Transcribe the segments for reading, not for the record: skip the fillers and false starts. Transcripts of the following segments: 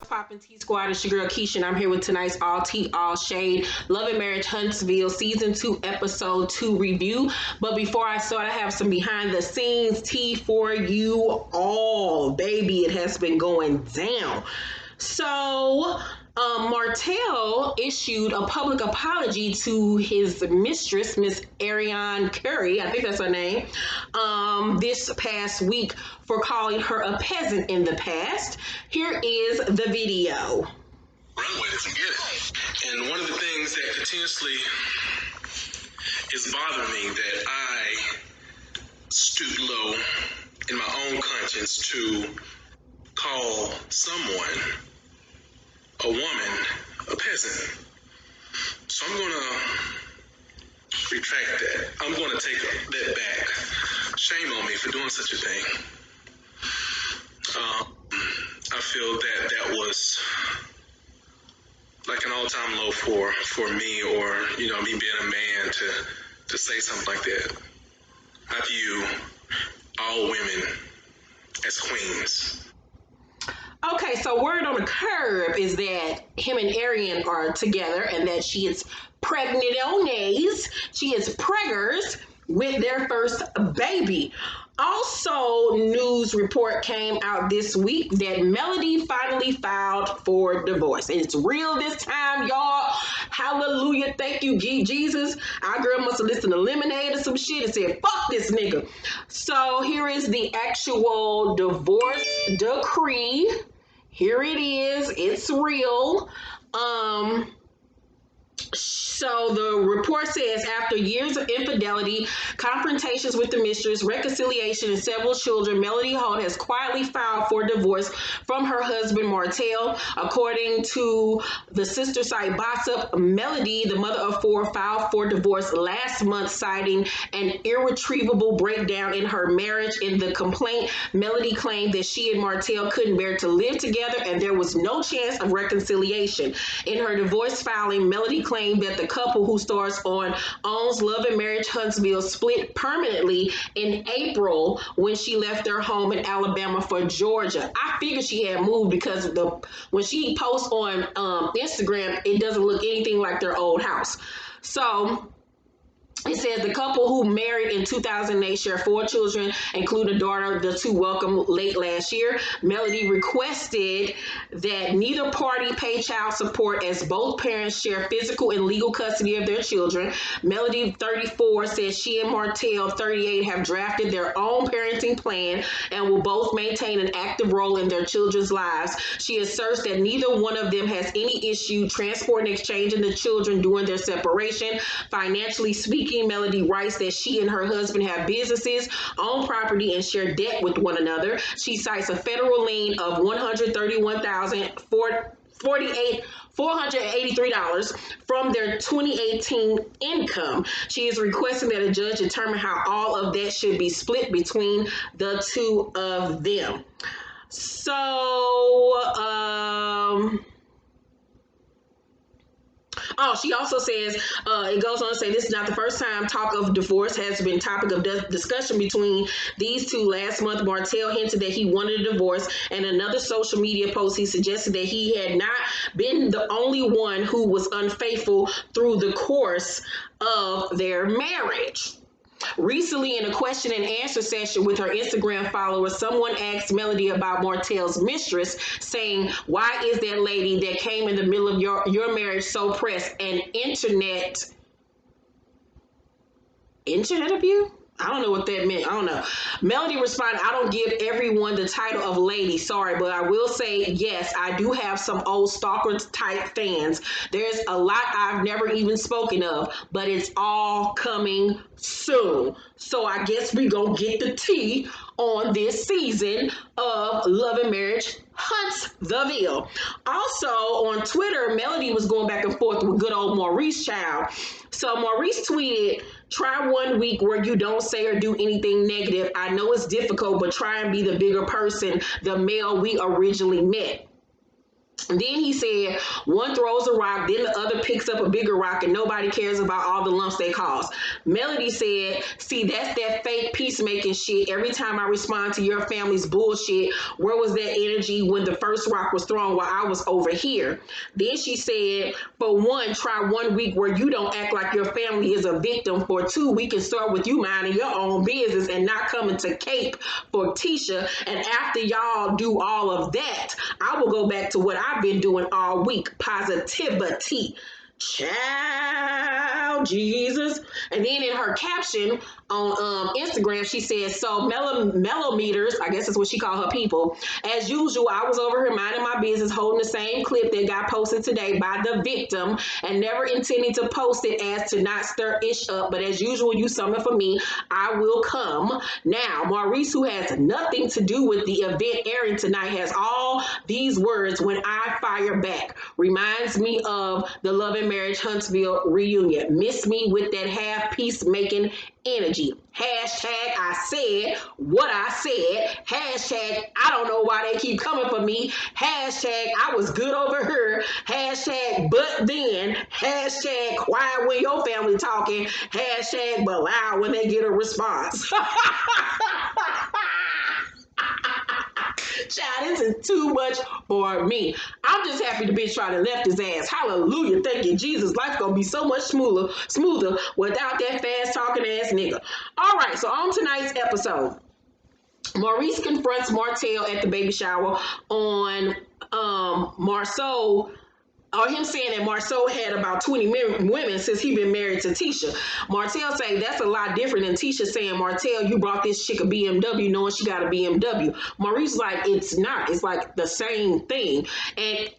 Poppin' T Squad, it's your girl Keisha, and I'm here with tonight's All Tea, All Shade Love and Marriage Huntsville Season 2, Episode 2 review. But before I start, I have some behind the scenes tea for you all. Baby, it has been going down. So, Martell issued a public apology to his mistress, Miss Ariane Curry, I think that's her name, this past week for calling her a peasant in the past. Here is the video. Runway to forget it. And one of the things that continuously is bothering me, that I stoop low in my own conscience to call someone, a woman, a peasant. So I'm going to retract that. I'm going to take that back. Shame on me for doing such a thing. I feel that that was like an all-time low for me, or me being a man to say something like that. I view all women as queens. Okay, so word on the curb is that him and Arian are together and that she is pregnant-ones. She is preggers with their first baby. Also, news report came out this week that Melody finally filed for divorce. And it's real this time, y'all. Hallelujah. Thank you, Jesus. Our girl must have listened to Lemonade or some shit and said, fuck this nigga. So here is the actual divorce decree. Here it is. It's real. So the report says, after years of infidelity, confrontations with the mistress, reconciliation, and several children, Melody Holt has quietly filed for divorce from her husband, Martell. According to the sister site Gossip, Melody, the mother of four, filed for divorce last month, citing an irretrievable breakdown in her marriage. In the complaint, Melody claimed that she and Martell couldn't bear to live together and there was no chance of reconciliation. In her divorce filing, Melody claimed that the couple, who stars on Owns Love and Marriage Huntsville, split permanently in April when she left their home in Alabama for Georgia. I figured she had moved because when she posts on Instagram, it doesn't look anything like their old house. So it says the couple, who married in 2008, share 4 children, including a daughter, the two welcomed late last year. Melody requested that neither party pay child support as both parents share physical and legal custody of their children. Melody, 34, says she and Martell, 38, have drafted their own parenting plan and will both maintain an active role in their children's lives. She asserts that neither one of them has any issue transporting and exchanging the children during their separation. Financially speaking, Melody writes that she and her husband have businesses, own property, and share debt with one another. She cites a federal lien of $131,483 from their 2018 income. She is requesting that a judge determine how all of that should be split between the two of them. She also says, it goes on to say, this is not the first time talk of divorce has been topic of discussion between these two. Last month, Martell hinted that he wanted a divorce, and another social media post, he suggested that he had not been the only one who was unfaithful through the course of their marriage. Recently, in a question and answer session with her Instagram followers, someone asked Melody about Martell's mistress, saying, why is that lady that came in the middle of your marriage so pressed? An internet abuse? I don't know what that meant. I don't know. Melody responded, I don't give everyone the title of lady. Sorry, but I will say, yes, I do have some old stalker type fans. There's a lot I've never even spoken of, but it's all coming soon. So I guess we gonna get the tea on this season of Love and Marriage Huntsville. Also on Twitter, Melody was going back and forth with good old Maurice child. So Maurice tweeted, try 1 week where you don't say or do anything negative. I know it's difficult, but try and be the bigger person, the male we originally met. And then he said, one throws a rock, then the other picks up a bigger rock, and nobody cares about all the lumps they cause. Melody said, see, that's that fake peacemaking shit. Every time I respond to your family's bullshit, where was that energy when the first rock was thrown while I was over here? Then she said, for one, try 1 week where you don't act like your family is a victim. For 2, we can start with you minding your own business and not coming to Cape for Tisha. And after y'all do all of that, I will go back to what I've been doing all week. Positivity. Child, Jesus. And then in her caption on Instagram, she said, so mellometers, I guess that's what she called her people. As usual, I was over here minding my business, holding the same clip that got posted today by the victim, and never intending to post it as to not stir ish up. But as usual, you summon for me, I will come. Now, Maurice, who has nothing to do with the event airing tonight, has all these words when I fire back. Reminds me of the Love and Marriage Huntsville reunion. Miss me with that half peacemaking energy. Hashtag I said what I said. Hashtag I don't know why they keep coming for me. Hashtag I was good over her. Hashtag but then. Hashtag quiet when your family talking. Hashtag but loud when they get a response. Child, this is too much for me. I'm just happy the bitch tried to left his ass. Hallelujah. Thank you, Jesus. Life's gonna be so much smoother without that fast talking ass nigga. All right, so on tonight's episode, Maurice confronts Martell at the baby shower on Marceau, or him saying that Marceau had about 20 women since he been married to Tisha. Martell say that's a lot different than Tisha saying, Martell, you brought this chick a BMW knowing she got a BMW. Maurice like, it's not. It's like the same thing. And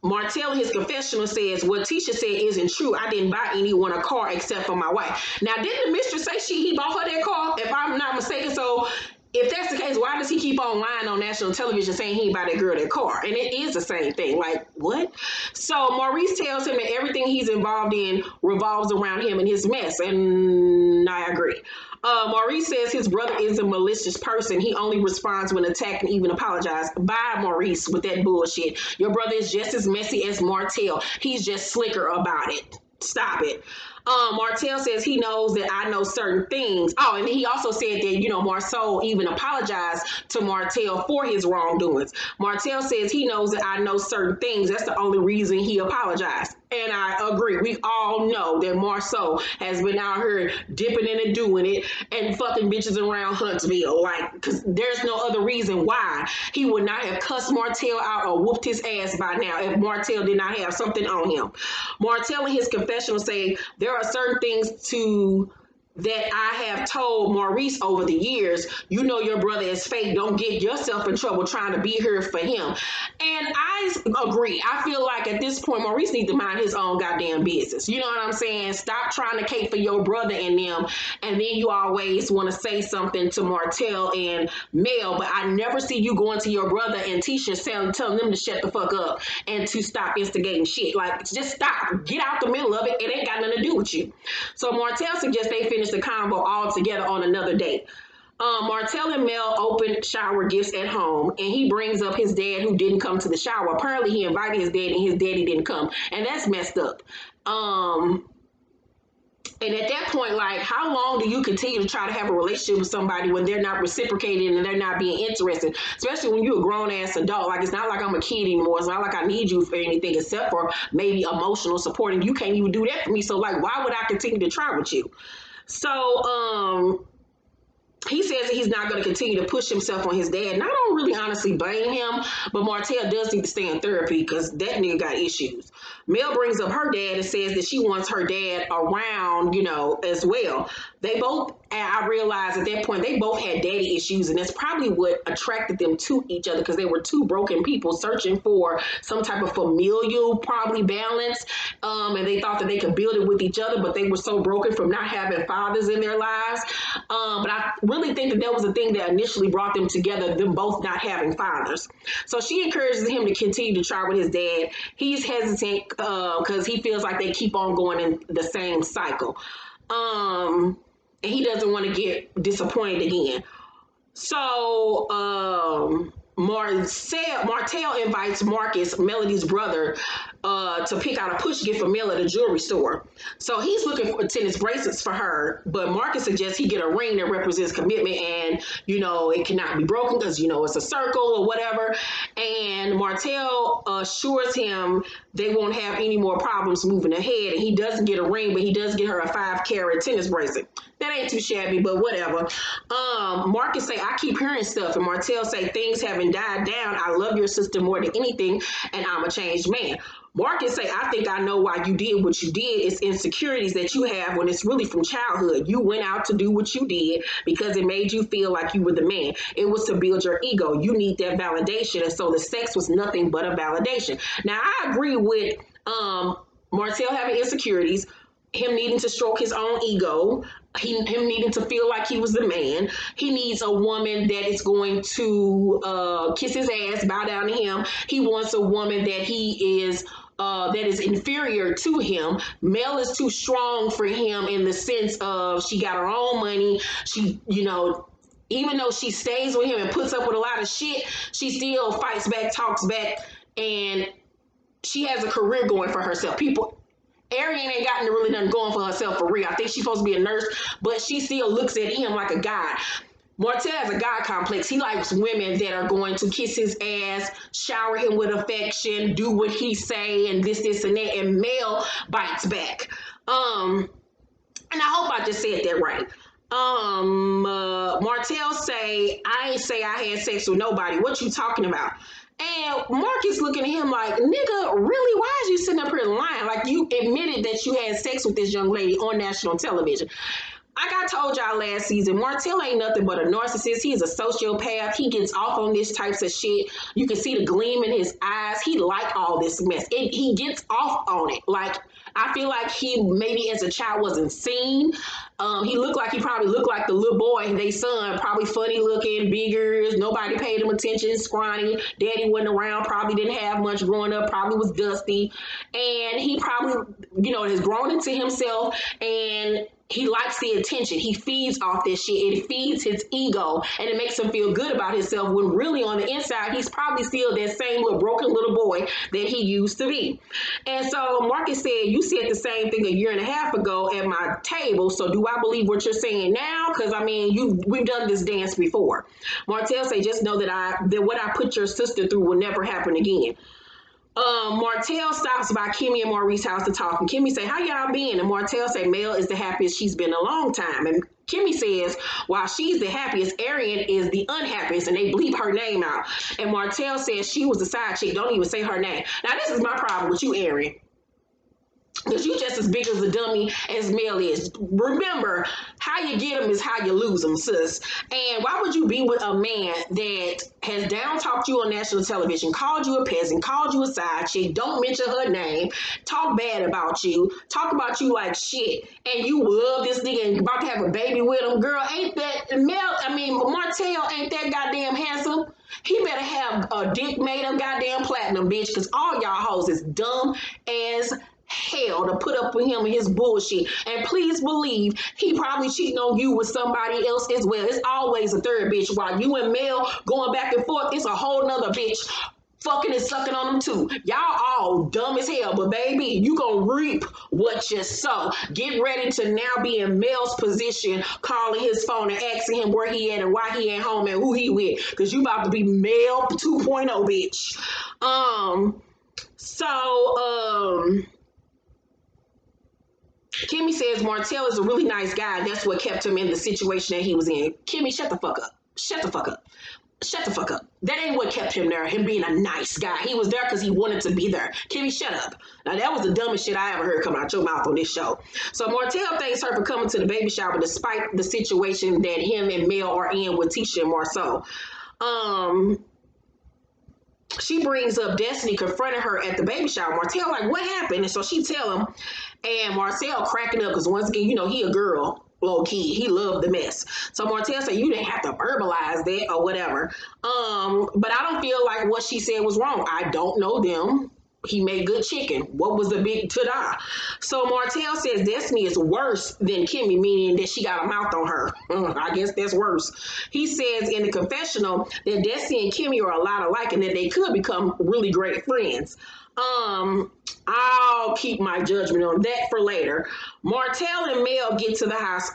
Martell in his confessional says, what Tisha said isn't true. I didn't buy anyone a car except for my wife. Now, didn't the mistress say he bought her that car, if I'm not mistaken? So if that's the case, why does he keep on lying on national television saying he ain't buy that girl that car? And it is the same thing. Like, what? So Maurice tells him that everything he's involved in revolves around him and his mess. And I agree. Maurice says his brother is a malicious person. He only responds when attacked and even apologized. Bye, Maurice, with that bullshit. Your brother is just as messy as Martell. He's just slicker about it. Stop it. Martell says he knows that I know certain things. Oh, and he also said that, Marceau even apologized to Martell for his wrongdoings. Martell says he knows that I know certain things. That's the only reason he apologized. And I agree. We all know that Marceau has been out here dipping in and doing it and fucking bitches around Huntsville. Like, because there's no other reason why he would not have cussed Martell out or whooped his ass by now if Martell did not have something on him. Martell in his confessional say there are certain things that I have told Maurice over the years. You know your brother is fake. Don't get yourself in trouble trying to be here for him. And I agree. I feel like at this point, Maurice needs to mind his own goddamn business. You know what I'm saying? Stop trying to cape for your brother and them. And then you always want to say something to Martell and Mel. But I never see you going to your brother and Tisha telling them to shut the fuck up and to stop instigating shit. Like, just stop. Get out the middle of it. It ain't got nothing to do with you. So Martell suggests they finish the combo all together on another date. Martell and Mel open shower gifts at home, and he brings up his dad who didn't come to the shower. Apparently, he invited his dad, and his daddy didn't come, and that's messed up. And at that point, like, how long do you continue to try to have a relationship with somebody when they're not reciprocating and they're not being interested? Especially when you're a grown-ass adult. Like, it's not like I'm a kid anymore. It's not like I need you for anything except for maybe emotional support, and you can't even do that for me. So, like, why would I continue to try with you? So, he says that he's not going to continue to push himself on his dad. And I don't really honestly blame him, but Martell does need to stay in therapy because that nigga got issues. Mel brings up her dad and says that she wants her dad around, as well. They both, I realized at that point, they both had daddy issues, and that's probably what attracted them to each other because they were two broken people searching for some type of familial probably balance, and they thought that they could build it with each other, but they were so broken from not having fathers in their lives. But I really think that was the thing that initially brought them together, them both not having fathers. So she encourages him to continue to try with his dad. He's hesitant because he feels like they keep on going in the same cycle. And he doesn't want to get disappointed again. So Martell invites Marcus, Melody's brother, to pick out a push gift for Mel at a jewelry store. So he's looking for tennis bracelets for her, but Marcus suggests he get a ring that represents commitment and, it cannot be broken because, it's a circle or whatever. And Martell assures him they won't have any more problems moving ahead. And he doesn't get a ring, but he does get her a 5-carat tennis bracelet. That ain't too shabby, but whatever. Marcus say, I keep hearing stuff. And Martell say, things haven't died down. I love your sister more than anything, and I'm a changed man. Marcus say, I think I know why you did what you did. It's insecurities that you have when it's really from childhood. You went out to do what you did because it made you feel like you were the man. It was to build your ego. You need that validation. And so the sex was nothing but a validation. Now, I agree with Martell having insecurities, him needing to stroke his own ego, him needing to feel like he was the man. He needs a woman that is going to kiss his ass, bow down to him. He wants a woman that that is inferior to him. Mel is too strong for him in the sense of she got her own money. She, even though she stays with him and puts up with a lot of shit, she still fights back, talks back, and she has a career going for herself. Arian ain't gotten really nothing going for herself for real. I think she's supposed to be a nurse, but she still looks at him like a god. Martell has a god complex. He likes women that are going to kiss his ass, shower him with affection, do what he say, and this, and that. And Mel bites back. And I hope I just said that right. Martell say, I ain't say I had sex with nobody. What you talking about? And Marcus looking at him like, nigga, really? Why is you sitting up here lying? Like, you admitted that you had sex with this young lady on national television. Like I told y'all last season, Martell ain't nothing but a narcissist. He's a sociopath. He gets off on this types of shit. You can see the gleam in his eyes. He like all this mess. He gets off on it. Like, I feel like he maybe as a child wasn't seen. He probably looked like the little boy, they son, probably funny looking, big ears. Nobody paid him attention, scrawny. Daddy wasn't around, probably didn't have much growing up, probably was dusty. And he probably, has grown into himself, and he likes the attention. He feeds off this shit. It feeds his ego, and it makes him feel good about himself when really on the inside, he's probably still that same little broken little boy that he used to be. And so Marcus said, you said the same thing a year and a half ago at my table, so do I believe what you're saying now? Because, we've done this dance before. Martell say, just know that what I put your sister through will never happen again. Martell stops by Kimmi and Maurice's house to talk, and Kimmi say, how y'all been? And Martell say, Mel is the happiest she's been in a long time. And Kimmi says, while she's the happiest, Arian is the unhappiest, and they bleep her name out. And Martell says she was the side chick. Don't even say her name. Now, this is my problem with you, Arian. Because you just as big as a dummy as Mel is. Remember, how you get them is how you lose them, sis. And why would you be with a man that has down-talked you on national television, called you a peasant, called you a side chick, don't mention her name, talk bad about you, talk about you like shit, and you love this nigga and about to have a baby with him? Girl, Martell ain't that goddamn handsome. He better have a dick made of goddamn platinum, bitch, because all y'all hoes is dumb as hell to put up with him and his bullshit. And please believe he probably cheating on you with somebody else as well. It's always a third bitch. While you and Mel going back and forth, it's a whole nother bitch fucking and sucking on them too. Y'all all dumb as hell, but baby, you gonna reap what you sow. Get ready to now be in Mel's position, calling his phone and asking him where he at and why he ain't home and who he with, because you about to be Mel 2.0, bitch. Kimmi says Martell is a really nice guy. That's what kept him in the situation that he was in. Kimmi, shut the fuck up. Shut the fuck up. Shut the fuck up. That ain't what kept him there, him being a nice guy. He was there because he wanted to be there. Kimmi, shut up. Now, that was the dumbest shit I ever heard coming out your mouth on this show. So Martell thanks her for coming to the baby shower despite the situation that him and Mel are in with Tisha and Marceau. She brings up Destiny confronting her at the baby shower. Martell like, what happened? And so she tell him, and Marcel cracking up because once again, he a girl, low key. He loved the mess. So Martell said, you didn't have to verbalize that or whatever. But I don't feel like what she said was wrong. I don't know them. he made good chicken. What was the big ta-da? So Martell says Destiny is worse than Kimmi, meaning that she got a mouth on her. I guess that's worse. He says in the confessional that Destiny and Kimmi are a lot alike and that they could become really great friends. I'll keep my judgment on that for later. Martell and Mel get to the house,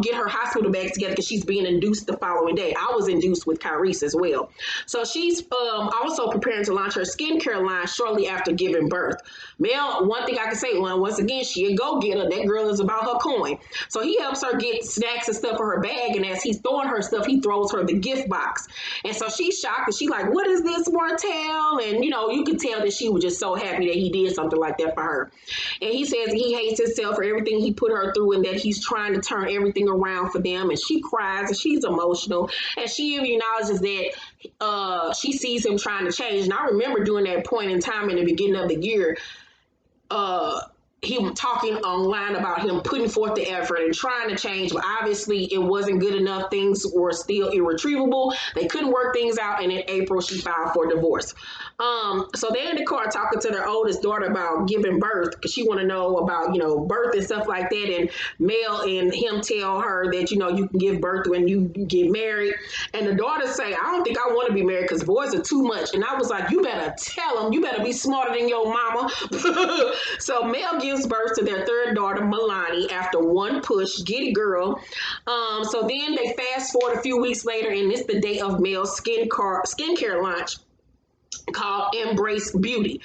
get her hospital bags together because she's being induced the following day. I was induced with Maurice as well. So she's also preparing to launch her skincare line shortly after giving birth. Mel, one thing I can say, once again, she a go-getter. That girl is about her coin. So he helps her get snacks and stuff for her bag, and as he's throwing her stuff, he throws her the gift box. And so she's shocked, and she's like, what is this, Martell? And, you could tell that she was just so happy that he did something like that for her. And he says he hates himself for everything he put her through and that he's trying to turn everything around for them. And she cries and she's emotional. And she even acknowledges that she sees him trying to change. And I remember during that point in time in the beginning of the year, he was talking online about him putting forth the effort and trying to change, but obviously it wasn't good enough. Things were still irretrievable. They couldn't work things out, and in April she filed for divorce. So they're in the car talking to their oldest daughter about giving birth because she want to know about birth and stuff like that. And Mel and him tell her that you can give birth when you get married. And the daughter say, I don't think I want to be married because boys are too much. And I was like, you better tell them. You better be smarter than your mama. So Mel gives birth to their third daughter, Milani, after one push. Get it, girl. So then they fast forward a few weeks later, and it's the day of Mel's skincare launch called Embrace Beauty.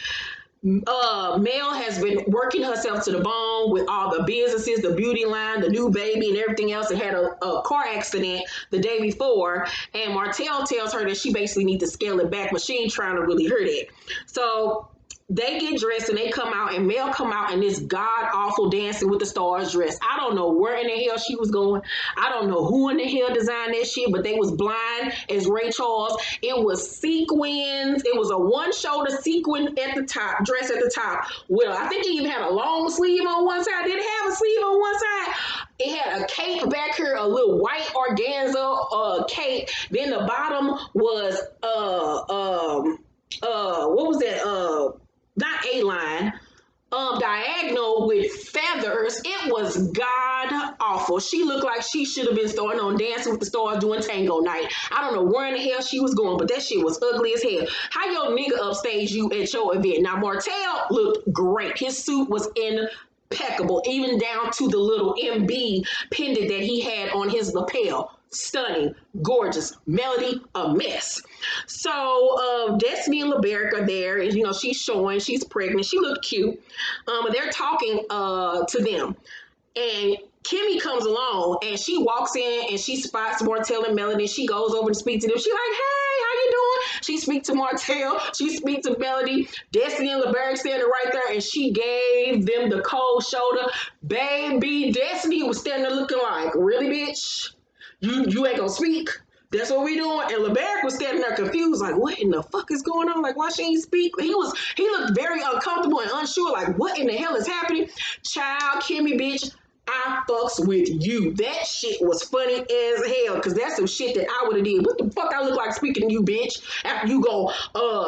Mel has been working herself to the bone with all the businesses, the beauty line, the new baby, and everything else. And had a car accident the day before. And Martell tells her that she basically needs to scale it back, but she ain't trying to really hurt it. So they get dressed and they come out, and Mel come out in this god-awful Dancing with the Stars dress. I don't know where in the hell she was going. I don't know who in the hell designed that shit, but they was blind as Ray Charles. It was sequins. It was a one-shoulder sequin at the top, dress at the top. Well, I think it even had a long sleeve on one side. Did it have a sleeve on one side? It had a cape back here, a little white organza cape. Then the bottom was what was that? Not A-line, diagonal with feathers. It was god awful. She looked like she should have been starting on Dancing with the Stars doing tango night. I don't know where in the hell she was going, but that shit was ugly as hell. How your nigga upstage you at your event? Now Martell looked great. His suit was impeccable, even down to the little MB pendant that he had on his lapel. Stunning, gorgeous. Melody, a mess. So Destiny and LeBerick are there, and she's showing she's pregnant. She looked cute. They're talking to them, and Kimmi comes along and she walks in and she spots Martell and Melody. She goes over to speak to them. She's like, hey, how you doing? She speaks to Martell. She speaks to Melody. Destiny and LeBerick standing right there, and she gave them the cold shoulder. Baby, Destiny was standing there looking like, really, bitch? You ain't gonna speak? That's what we doing? And LeBerick was standing there confused, like, what in the fuck is going on? Like, why she ain't speak? He looked very uncomfortable and unsure, like, what in the hell is happening? Child, Kimmi, bitch, I fucks with you. That shit was funny as hell, because that's some shit that I would have did. What the fuck I look like speaking to you, bitch? After you go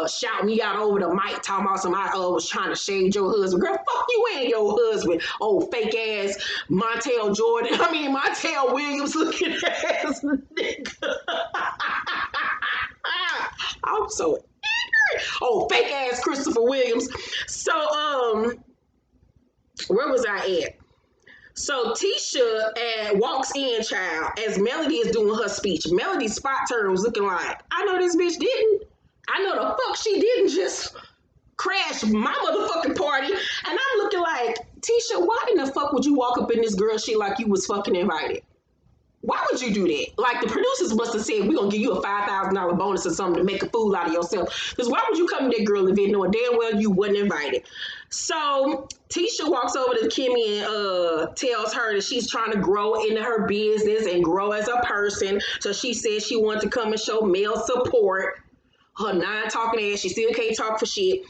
shout me out over the mic talking about some I was trying to shade your husband. Girl, fuck you and your husband. Oh, fake ass Montel Williams looking ass nigga. I'm so angry. Oh, fake ass Christopher Williams. So where was I at? So Tisha walks in, child, as Melody is doing her speech. Melody's spot turn was looking like, I know this bitch didn't. I know the fuck she didn't just crash my motherfucking party. And I'm looking like, Tisha, why in the fuck would you walk up in this girl shit like you was fucking invited? Why would you do that? Like, the producers must have said, we're going to give you a $5,000 bonus or something to make a fool out of yourself. Because why would you come to that girl event knowing damn well you wasn't invited? So Tisha walks over to Kimmi and tells her that she's trying to grow into her business and grow as a person. So she says she wants to come and show Mel support. Her non-talking ass, she still can't talk for shit.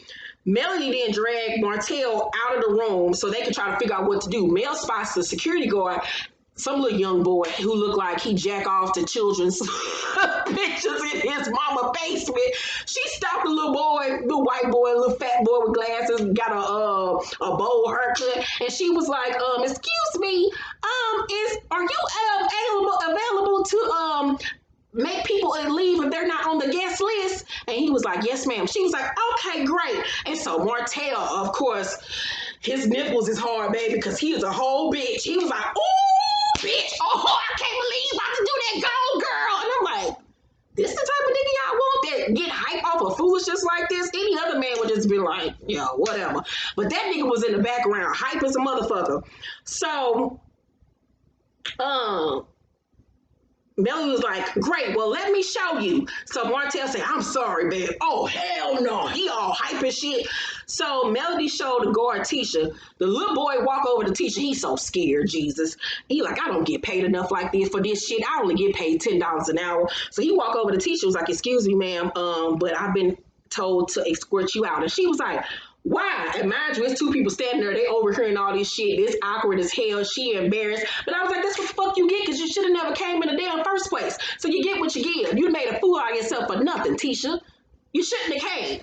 Melody then dragged Martell out of the room so they can try to figure out what to do. Mel spots the security guard some little young boy who looked like he jack off to children's pictures in his mama basement. She stopped the little boy, little white boy, little fat boy with glasses, got a bowl haircut, and she was like, excuse me, are you available to make people leave if they're not on the guest list? And he was like, yes, ma'am. She was like, okay, great. And so Martell, of course, his nipples is hard, baby, because he is a whole bitch. He was like, ooh, bitch, oh, I can't believe I can do that, go, girl. And I'm like, this the type of nigga y'all want that get hype off of foolishness like this? Any other man would just be like, yo, whatever. But that nigga was in the background, hype as a motherfucker. So, Melly was like, great, well, let me show you. So Martell said, I'm sorry, babe. Oh, hell no. He all hype and shit. So Melody showed the guard Tisha. The little boy walk over to Tisha. He's so scared, Jesus. He like, I don't get paid enough like this for this shit. I only get paid $10 an hour. So he walk over to Tisha, was like, excuse me, ma'am, but I've been told to escort you out. And she was like, why? And mind you, it's two people standing there, they overhearing all this shit. It's awkward as hell. She embarrassed. But I was like, that's what the fuck you get, because you should have never came in the damn first place. So you get what you get. You made a fool out of yourself for nothing, Tisha. You shouldn't have came.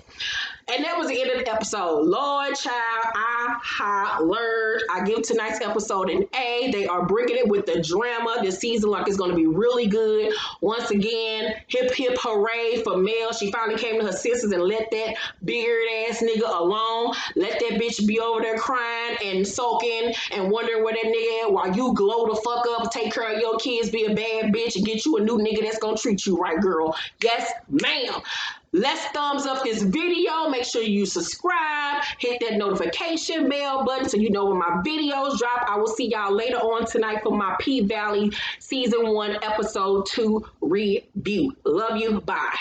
And that was the end of the episode. Lord, child, I hollered. I give tonight's episode an A. They are bringing it with the drama this season like it's going to be really good. Once again, hip, hip, hooray for Mel. She finally came to her senses and let that beard-ass nigga alone. Let that bitch be over there crying and sulking and wondering where that nigga at while you glow the fuck up, take care of your kids, be a bad bitch, and get you a new nigga that's going to treat you right, girl. Yes, ma'am. Let's thumbs up this video. Make sure you subscribe. Hit that notification bell button so you know when my videos drop. I will see y'all later on tonight for my P-Valley Season 1 Episode 2 review. Love you. Bye.